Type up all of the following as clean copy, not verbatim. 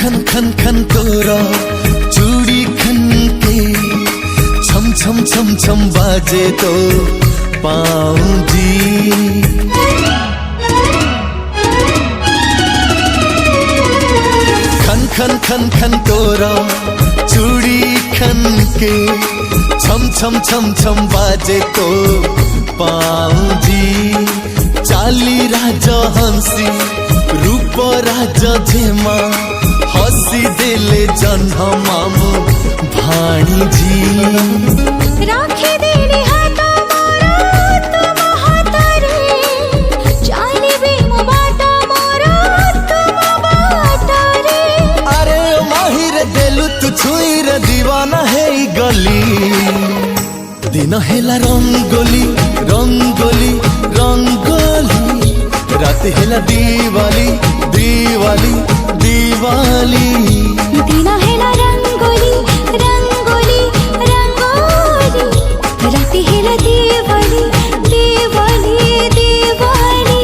खन खन खन तोरा चूड़ी खन के छम छम छम छम बाजे तो पाऊं जी। खन खन खन खन तोरा चूड़ी खन के छम छम छम छम बाजे तो पाऊं जी। चाली राजा हंसी रूप राजा झेमा हसी देले जन्ह मामू भाणी जी। राखे देली हाथ मोरा तुम हाथ रे चालिबे मो बाटा मोरा तुम बाटा रे। अरे माहिर देलु तू छुईर दीवाना है गली। दिन हेला रंगोली रंगोली रंगोली रात हेला दीवाली दीवाली दीवाली। दिन हेला रंगोली रंगोली रंगोली रात हेला दीवाली दीवाली दीवाली।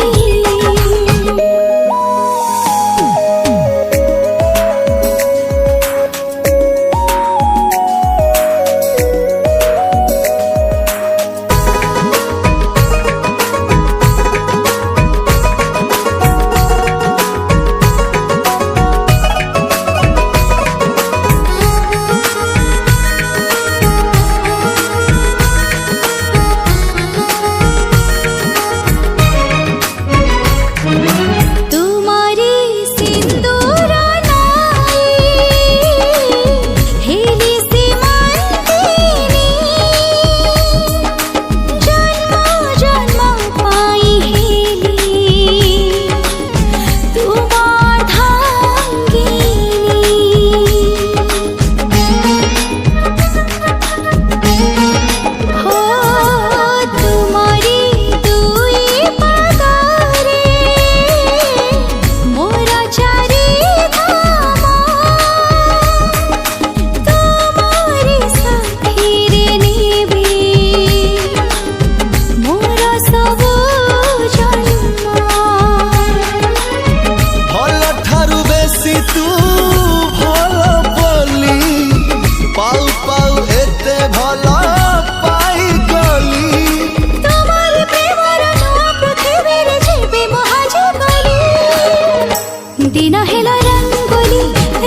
दिन हेला रंगोली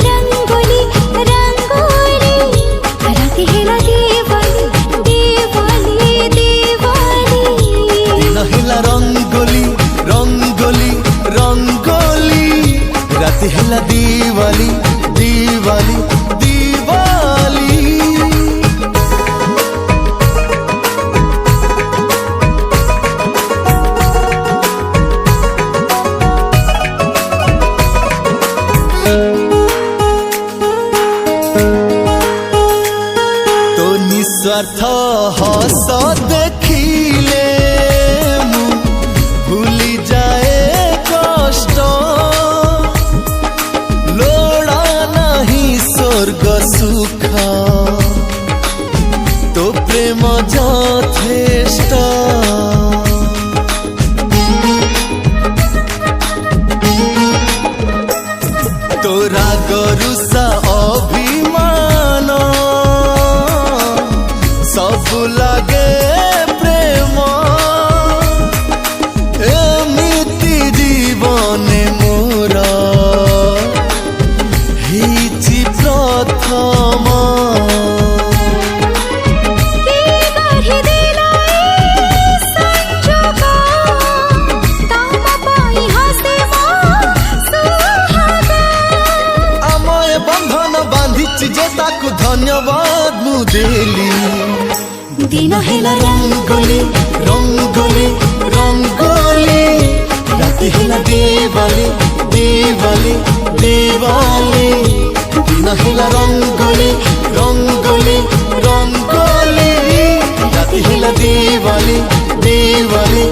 रंगोली रंगोली रात हेला दीवाली दीवाली दीवाली। दिन हेला रंगोली रंगोली रंगोली रात हेला दीवाली दीवाली दीवाली। निस्वार्थ हस देखिले भूली जाए कष्ट लोड़ा नहीं स्वर्ग सुख तो प्रेम यथेष्ट। तोरा गरुसा अभिमान सब लगे प्रेम एमिति जीवन मोर हिची प्रथम। आमय बंधन बांधिची जे ताकू धन्यवाद मु देली। दिन हेला रंगोली रंगोली रंगोली रात हेला दीवाली दीवाली दीवाली। दिन हेला रंगोली रंगोली रंगोली रात हेला दीवाली दीवाली